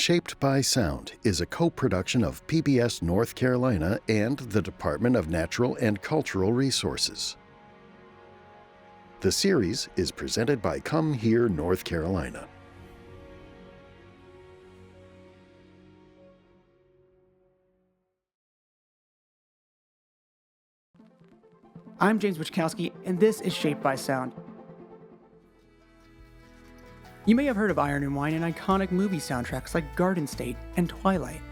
Shaped by Sound is a co-production of PBS North Carolina and the Department of Natural and Cultural Resources. The series is presented by Come Here, North Carolina. I'm James Wichkowski, and this is Shaped by Sound. You may have heard of Iron and Wine in iconic movie soundtracks like Garden State and Twilight.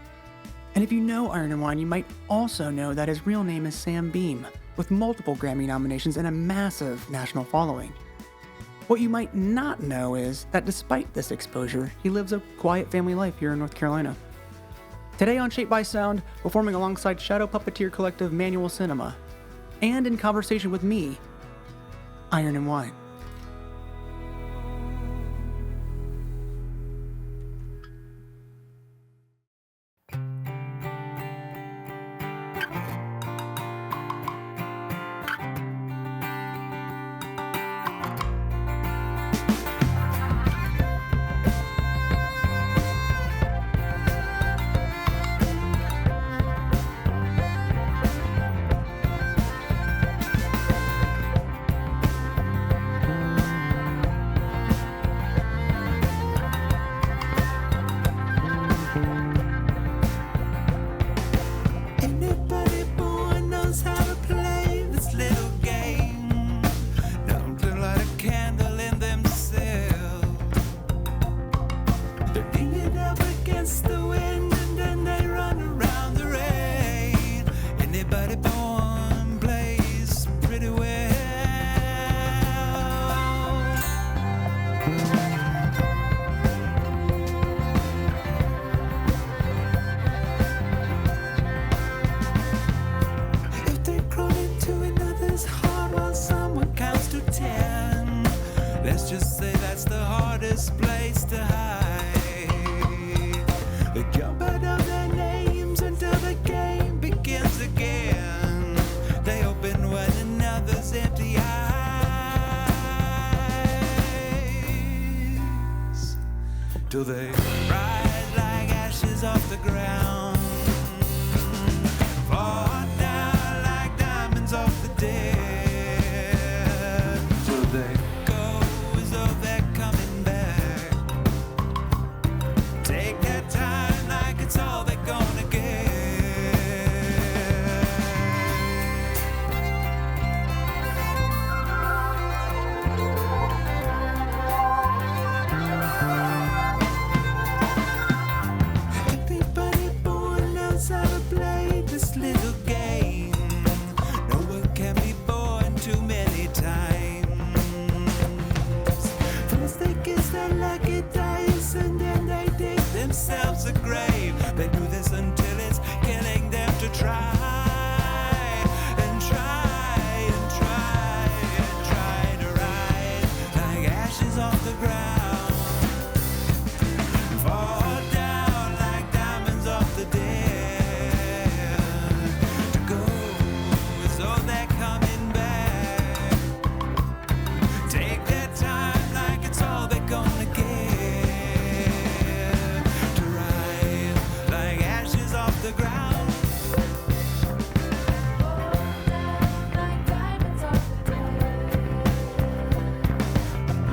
And if you know Iron and Wine, you might also know that his real name is Sam Beam, with multiple Grammy nominations and a massive national following. What you might not know is that despite this exposure, he lives a quiet family life here in North Carolina. Today on Shaped by Sound, performing alongside shadow puppeteer collective Manual Cinema, and in conversation with me, Iron and Wine. Till they rise like ashes off the ground, fall down like diamonds off the dead, till they go as though they're coming back. Take their time like it's all they're gonna get. Themselves a grave. They do this until it's killing them to try and try and try and try to rise like ashes off the ground, fall down like diamonds off the dead, to go as though they're coming back. Take their time like it's all they're gonna get. The ground.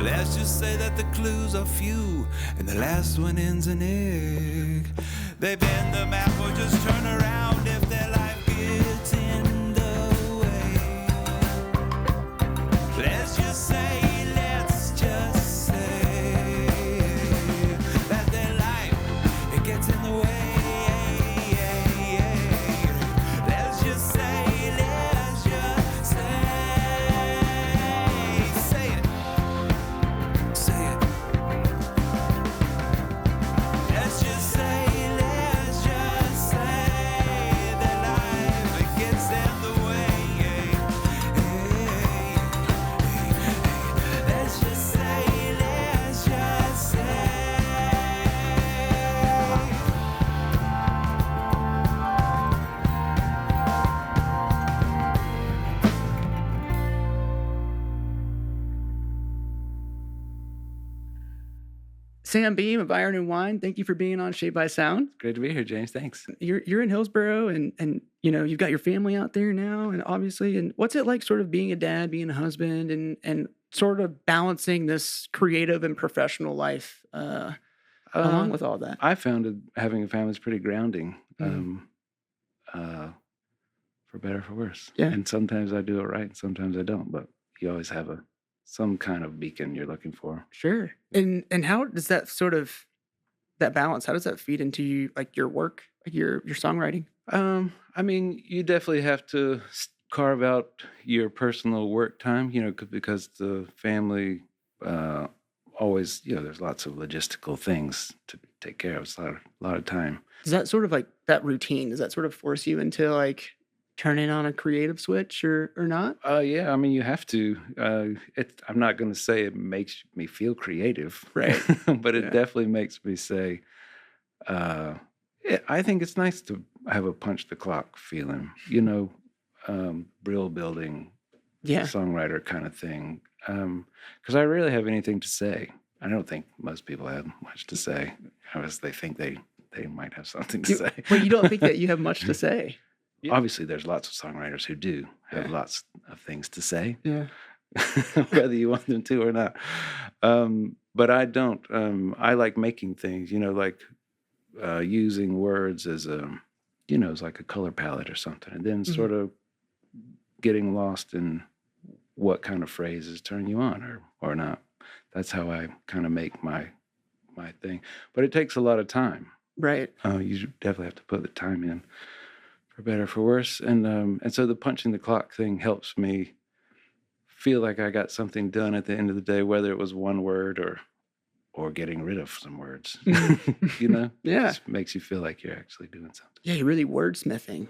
Let's just say that the clues are few and the last one ends in egg. They bend the map or just turn around if their life gets in the way. Let's just say that their life, it gets in the way. Let's just say Sam Beam of Iron and Wine, thank you for being on Shaped by Sound. Great to be here, James. Thanks. You're in Hillsboro, and you've got your family out there now, and obviously, and what's it like sort of being a dad, being a husband, and sort of balancing this creative and professional life along with all that? I found having a family is pretty grounding, for better or for worse. Yeah. And sometimes I do it right, and sometimes I don't. But you always have some kind of beacon you're looking for. Sure. And how does that sort of that balance? How does that feed into your work, like your songwriting? I mean, you definitely have to carve out your personal work time, because the family always, there's lots of logistical things to take care of. It's a lot of time. Does that sort of like that routine, does that sort of force you into like turning on a creative switch or not? Yeah, I mean, you have to. I'm not going to say it makes me feel creative, Right. but it definitely makes me say, I think it's nice to have a punch the clock feeling, Brill building, songwriter kind of thing. Because I rarely have anything to say. I don't think most people have much to say, unless they think they might have something to say. Well, you don't think that you have much to say? Obviously, there's lots of songwriters who do have lots of things to say, Yeah. whether you want them to or not. But I don't. I like making things, like using words as as like a color palette or something, and then sort of getting lost in what kind of phrases turn you on or not. That's how I kind of make my thing. But it takes a lot of time. Right. You definitely have to put the time in, for better or for worse. And so the punching the clock thing helps me feel like I got something done at the end of the day, whether it was one word or getting rid of some words. Yeah. It just makes you feel like you're actually doing something. Yeah, you're really wordsmithing.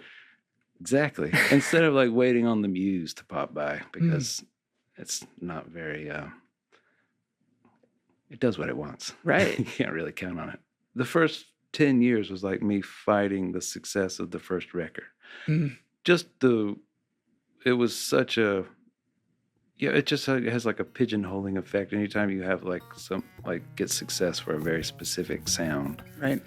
Exactly. Instead of like waiting on the muse to pop by, because it's not very, it does what it wants. Right. You can't really count on it. The first 10 years was like me fighting the success of the first record. It was such it has like a pigeonholing effect. Anytime you have get success for a very specific sound. Right.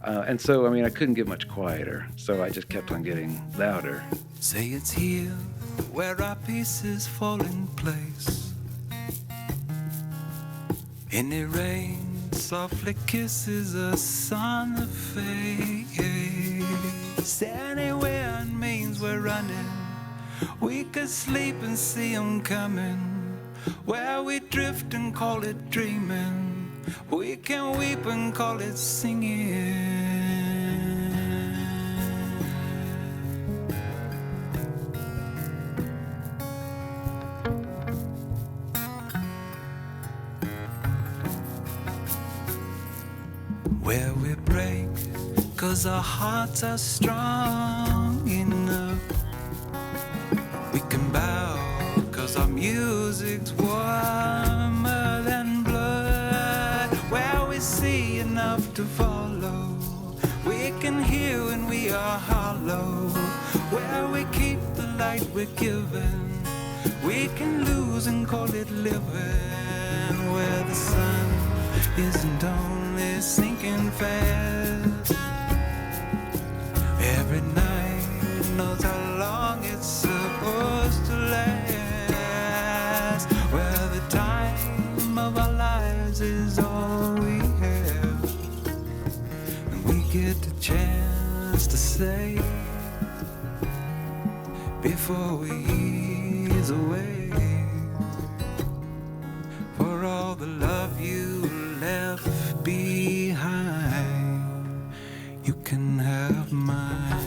And so, I mean, I couldn't get much quieter. So I just kept on getting louder. Say it's here where our pieces fall in place. Any rain softly kisses us on the face. Anywhere it means we're running. We could sleep and see 'em coming. Where we drift and call it dreaming. We can weep and call it singing. Where we break, 'cause our hearts are strong enough. We can bow, 'cause our music's warmer than blood. Where we see enough to follow, we can hear when we are hollow. Where we keep the light we're given, we can lose and call it living. Where the sun isn't only sinking fast, every night knows how long it's supposed to last. Where the time of our lives is all we have, and we get the chance to say before we ease away, for all the love you left behind, you can have mine.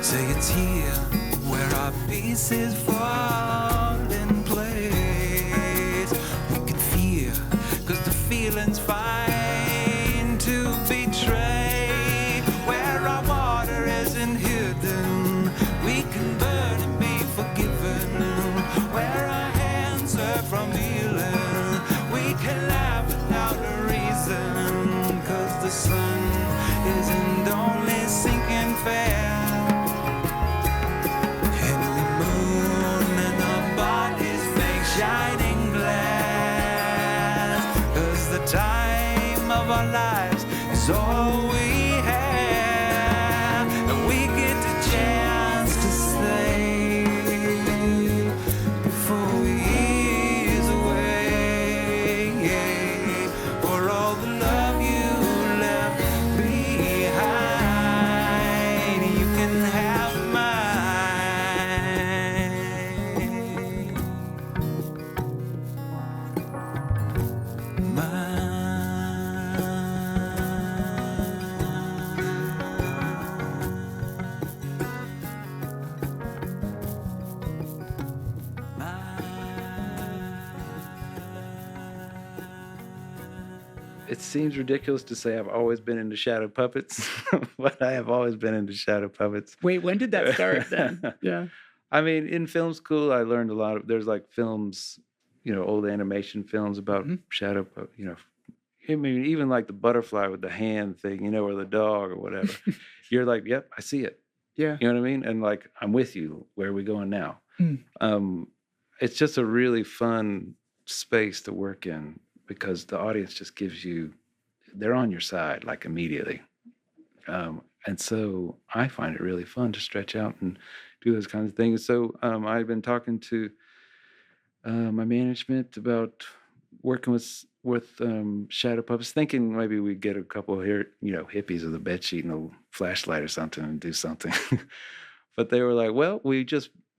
Say it's here where our pieces fall in place. We can fear, 'cause the feeling's fine to betray. Where our water isn't hidden, we can burn and be forgiven. Where our hands are from healing, we can laugh without a reason. 'Cause the sun isn't on is all we have, and we get the chance to say before we ease away, for all the love you left behind, you can have It seems ridiculous to say I've always been into shadow puppets, but I have always been into shadow puppets. Wait, when did that start then? Yeah. I mean, in film school, I learned a lot of, there's like films, old animation films about shadow, I mean, even like the butterfly with the hand thing, or the dog or whatever. You're like, yep, I see it. Yeah. You know what I mean? And like, I'm with you. Where are we going now? Mm. It's just a really fun space to work in because the audience just gives you, they're on your side like immediately. And so I find it really fun to stretch out and do those kinds of things. So I've been talking to my management about working with shadow puppets, thinking maybe we'd get a couple here, hippies with a bed sheet and a flashlight or something and do something. But they were like, well,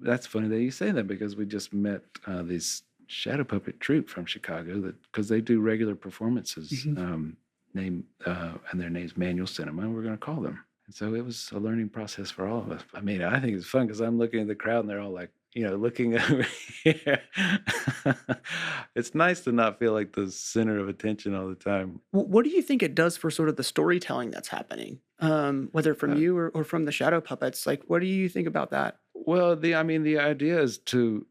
that's funny that you say that because we just met this shadow puppet troupe from Chicago because they do regular performances and their name's Manual Cinema, and we're going to call them. And so it was a learning process for all of us. I mean, I think it's fun because I'm looking at the crowd and they're all like, looking over here. It's nice to not feel like the center of attention all the time. What do you think it does for sort of the storytelling that's happening, whether from you or from the shadow puppets? Like, what do you think about that? Well, the idea is to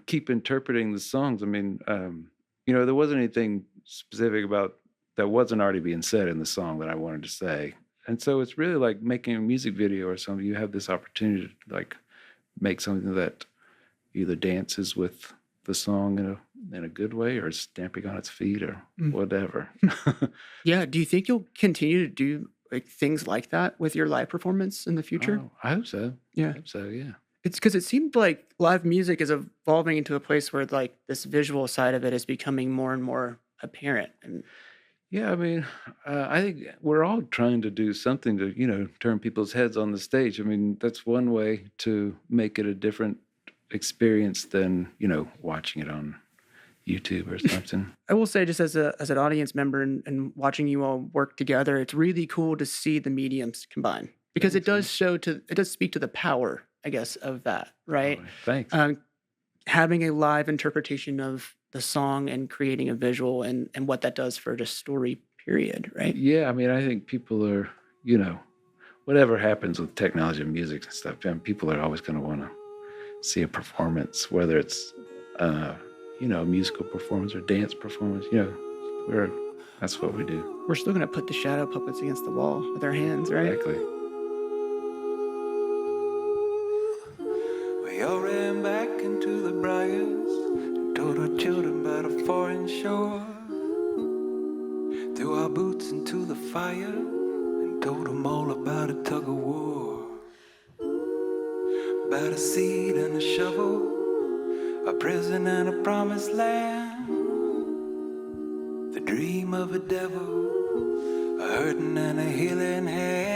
keep interpreting the songs. I mean, there wasn't anything specific about that wasn't already being said in the song that I wanted to say. And so it's really like making a music video or something. You have this opportunity to like make something that either dances with the song in a good way or stamping on its feet or whatever. Yeah. Do you think you'll continue to do like things like that with your live performance in the future? Oh, I hope so. Yeah. I hope so, yeah. It's because it seemed like live music is evolving into a place where like this visual side of it is becoming more and more apparent. And yeah, I mean, I think we're all trying to do something to, turn people's heads on the stage. I mean, that's one way to make it a different experience than, watching it on YouTube or something. I will say, just as an audience member and watching you all work together, it's really cool to see the mediums combine because it does speak to the power, I guess, of that, right? Oh, thanks. Having a live interpretation of the song and creating a visual and what that does for the story period, right? Yeah, I mean, I think people are, whatever happens with technology and music and stuff, people are always going to want to see a performance, whether it's, a musical performance or dance performance, that's what we do. We're still going to put the shadow puppets against the wall with our hands, right? Exactly. We all ran back into the briars, told our children about a foreign shore, threw our boots into the fire, and told them all about a tug of war, about a seed and a shovel, a prison and a promised land, the dream of a devil, a hurting and a healing hand.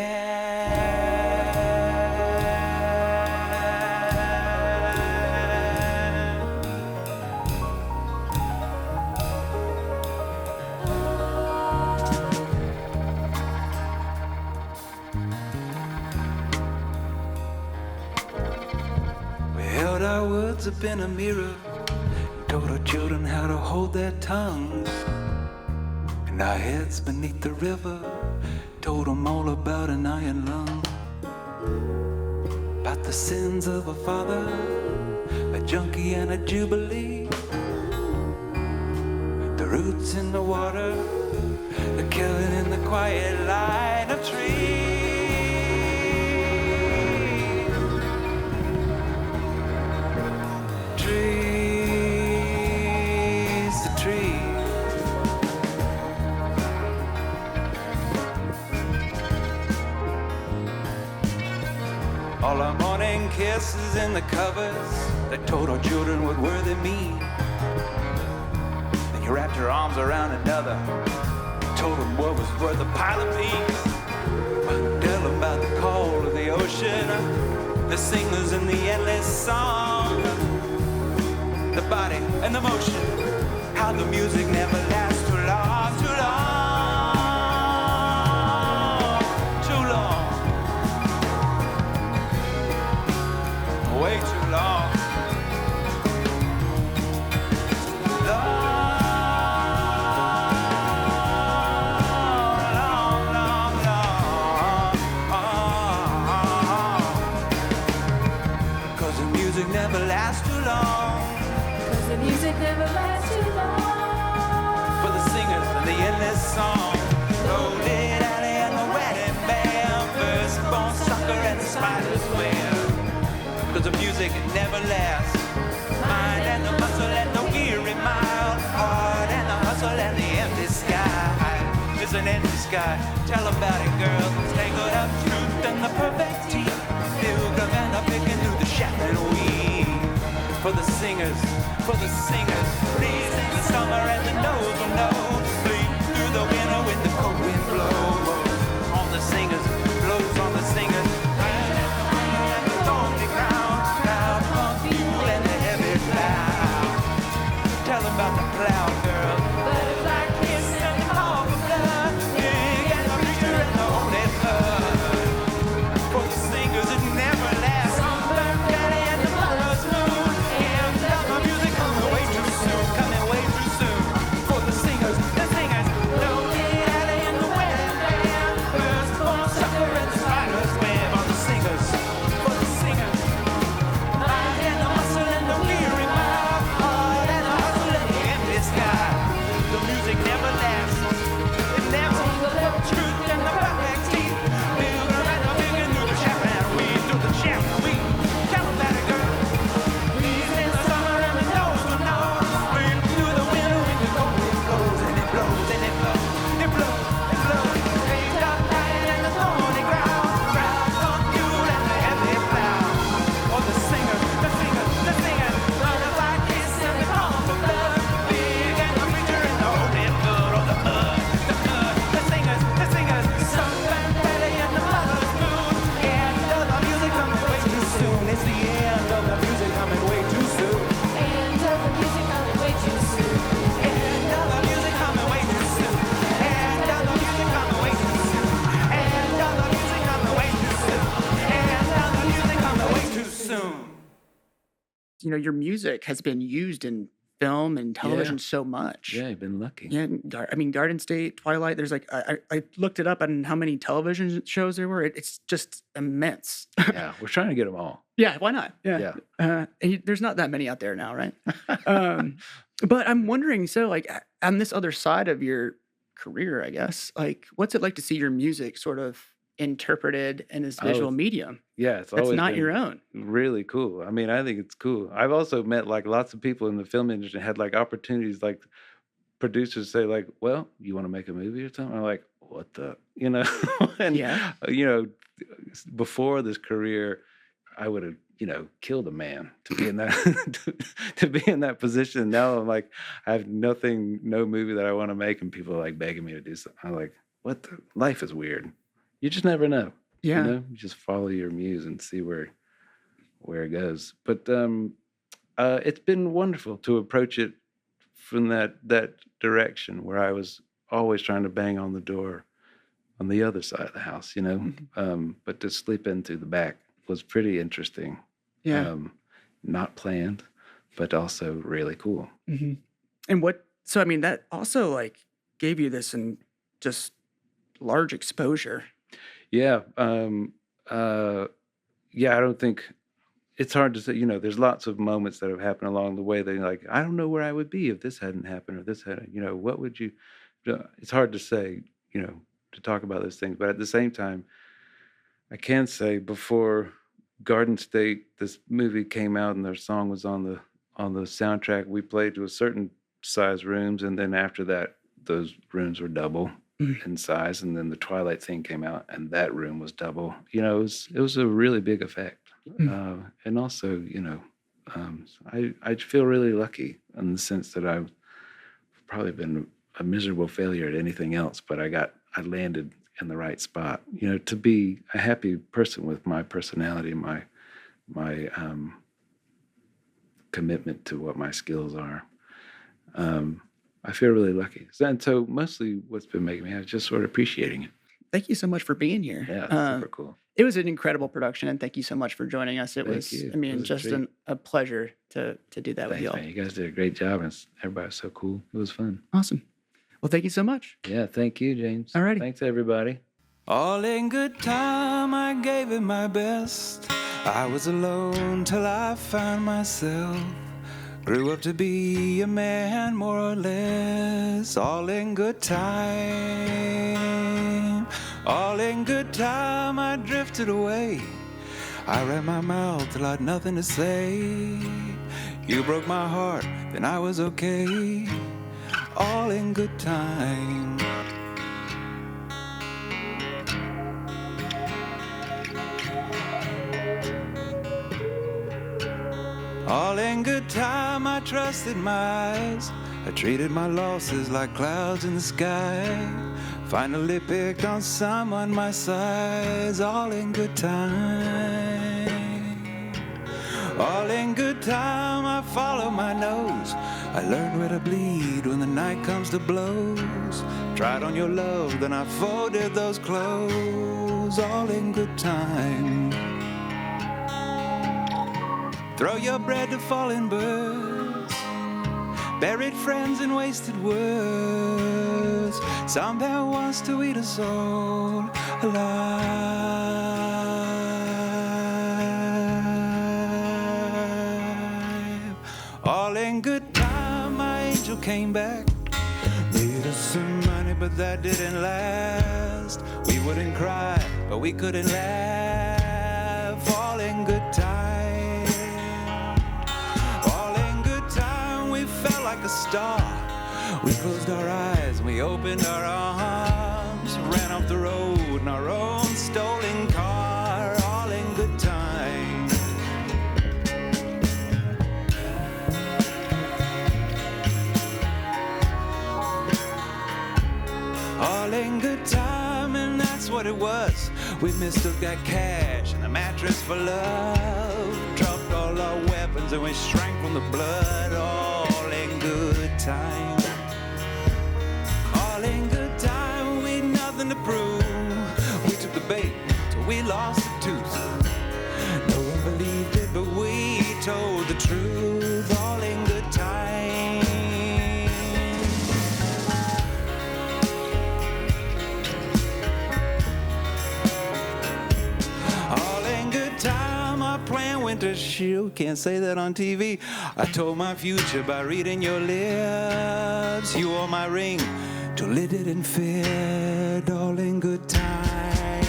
Our words up in a mirror and told our children how to hold their tongues, and our heads beneath the river told them all about an iron lung, about the sins of a father, a junkie and a jubilee, the roots in the water, the killing in the quiet line of trees. addresses in the covers that told our children what worthy mean. Then you wrapped your arms around another, told them what was worth a pile of peas. Tell them about the call of the ocean, the singers in the endless song, the body and the motion, how the music never lasts too long, too long, too long, way too long. Never lasts too long. 'Cause the music never lasts too long. For the singers and the endless song, Loaded Alley and the wedding band, firstborn sucker and the spider's web. 'Cause the music never lasts. Mind and the muscle and the weary mile, heart and the hustle and the empty sky. It's an empty sky. Tell about it, girl. Tangled up truth and the perfect teeth. Pilgrim and the picking through the shattered weed. For the singers, please in the summer and the nose will know. Bleed through the winter when the cold wind blows. On the singers, blows on the singers. And the thorny ground, cloud, funk, fuel, and the heavy cloud. Tell them about the cloud, girl. Butterfly kiss and the call for blood. Big and the preacher and the holy blood. For the singers, it never lasts. Sunburned valley and the mother's moon. And the music coming way too soon, coming way too soon. For the singers, Loaded Alley and the wedding band. Firstborn sucker and the spider's web. On the singers, for the singers. Mind and the muscle and the weary mile. Heart and the hustle and the empty sky. The music never lasts. It never. Truth and the perfect teeth. Pilgrim and the picking through the shattered weed, through the shattered weed. Tell them about it, girl. Breeze in the summer and the nose will know. Breathe through the winter when the cold wind blows and it blows and it blows. It blows, it blows. Raised up high and the thorny ground. Ground, funk, fuel, and the heavy cloud. Oh, the singers. Butterfly kiss and the call for blood. Big and the preacher and the holy blood. Oh, the blood. The singers. Sunburned valley and the mother's moon. End of the music coming way too soon. It's the end of the music coming way too soon. End of the music coming way too soon. End of the music coming way too soon. End of the music coming way too soon. End of the music coming way too soon. End of the music coming way too soon. You know, your music has been used in film and television so much. Yeah, you've been lucky. Yeah, I mean, Garden State, Twilight. There's like I looked it up on how many television shows there were. It's just immense. Yeah, we're trying to get them all. Yeah, why not? Yeah. There's not that many out there now, right? But I'm wondering, so like on this other side of your career, I guess, like what's it like to see your music sort of interpreted in this visual medium Yeah, it's that's always not been your own? really cool. I mean, I think it's cool. I've also met like lots of people in the film industry and had like opportunities, like producers say like, well, you want to make a movie or something? I'm like, what the, and Yeah. Before this career, I would have, killed a man to be in that to be in that position. Now I'm like, I have no movie that I want to make, and people are like begging me to do something. I'm like, what the life is weird. You just never know. Yeah. You just follow your muse and see where it goes. But it's been wonderful to approach it from that direction where I was always trying to bang on the door on the other side of the house, but to slip in through the back was pretty interesting. Yeah. Not planned, but also really cool. hmm And so I mean, that also like gave you this and just large exposure. Yeah. I don't think it's hard to say, there's lots of moments that have happened along the way that you're like, I don't know where I would be if this hadn't happened or this hadn't, what would you, it's hard to say, to talk about those things. But at the same time, I can say before Garden State, this movie came out and their song was on the soundtrack, we played to a certain size rooms. And then after that, those rooms were double in size. And then the Twilight thing came out and that room was double. It was a really big effect. And also, I feel really lucky in the sense that I've probably been a miserable failure at anything else, but I landed in the right spot. To be a happy person with my personality, my commitment to what my skills are. I feel really lucky. And so mostly what's been making me, I was just sort of appreciating it. Thank you so much for being here. Yeah, super cool. It was an incredible production, and thank you so much for joining us. It Thank was, you. I mean, It was a just treat. a pleasure to do that with Thanks, y'all. man. You guys did a great job, and everybody was so cool. It was fun. Awesome. Well, thank you so much. Yeah, thank you, James. Alrighty. Thanks, everybody. All in good time, I gave it my best. I was alone till I found myself. Grew up to be a man, more or less. All in good time. All in good time, I drifted away. I ran my mouth till I had nothing to say. You broke my heart, then I was okay. All in good time. All in good time, I trusted my eyes. I treated my losses like clouds in the sky. Finally picked on someone my size. All in good time. All in good time, I follow my nose. I learned where to bleed when the night comes to blows. Tried on your love, then I folded those clothes. All in good time. Throw your bread to falling birds, buried friends and wasted words. Somehow wants to eat us all alive. All in good time, my angel came back. Made us some money, but that didn't last. We wouldn't cry, but we couldn't laugh. All in good time. Felt like a star. We closed our eyes and we opened our arms. Ran off the road in our own stolen car. All in good time. All in good time, and that's what it was. We mistook that cash and the mattress for love. Dropped all our weapons and we shrank from the blood. All in good time. All in good time, we'd nothing to prove. We took the bait till we lost the tooth. No one believed it, but we told the truth. All in good time. All in good time, our plan went to shoot. Can't say that on TV. I told my future by reading your lips. You wore my ring till it didn't fit. All in good time.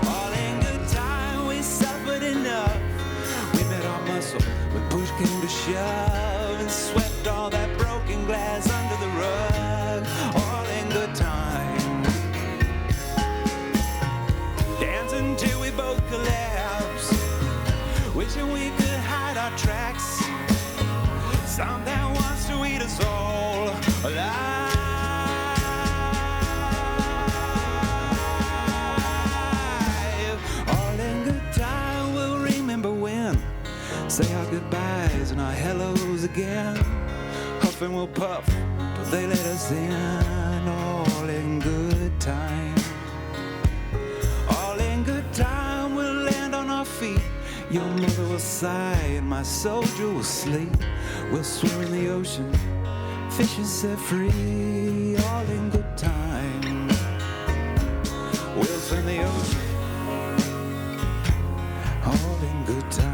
All in good time, we suffered enough. We met our muscle when push came to shove, and swept all that broken glass under the rug. All in good time. Dancing till we both collapse, wishing we could hide our tracks. Something wants to eat us all alive. All in good time, we'll remember when. Say our goodbyes and our hellos again. Huff and we'll puff till they let us in. All in good time. All in good time, we'll land on our feet. Your mother will sigh and my soldier will sleep. We'll swim in the ocean, fishes set free. All in good time. We'll swim the ocean, all in good time.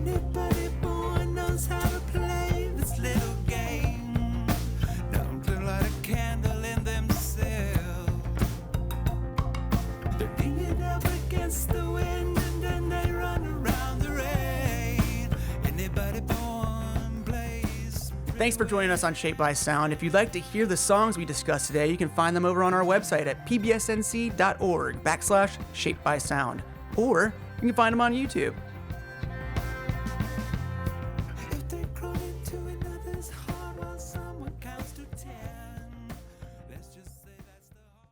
Anybody born knows how to play this little game. Don't light a candle in themselves. They bring it up against the wind and then they run around the rain. Anybody born plays. Thanks for joining us on Shaped by Sound. If you'd like to hear the songs we discussed today, you can find them over on our website at pbsnc.org/Shaped by Sound. Or you can find them on YouTube. If they crawl into another's heart while someone counts to 10, let's just say that's the heart.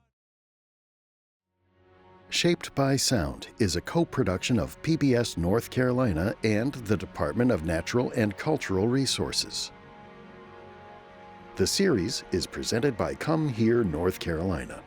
Shaped by Sound is a co-production of PBS North Carolina and the Department of Natural and Cultural Resources. The series is presented by Come Here, North Carolina.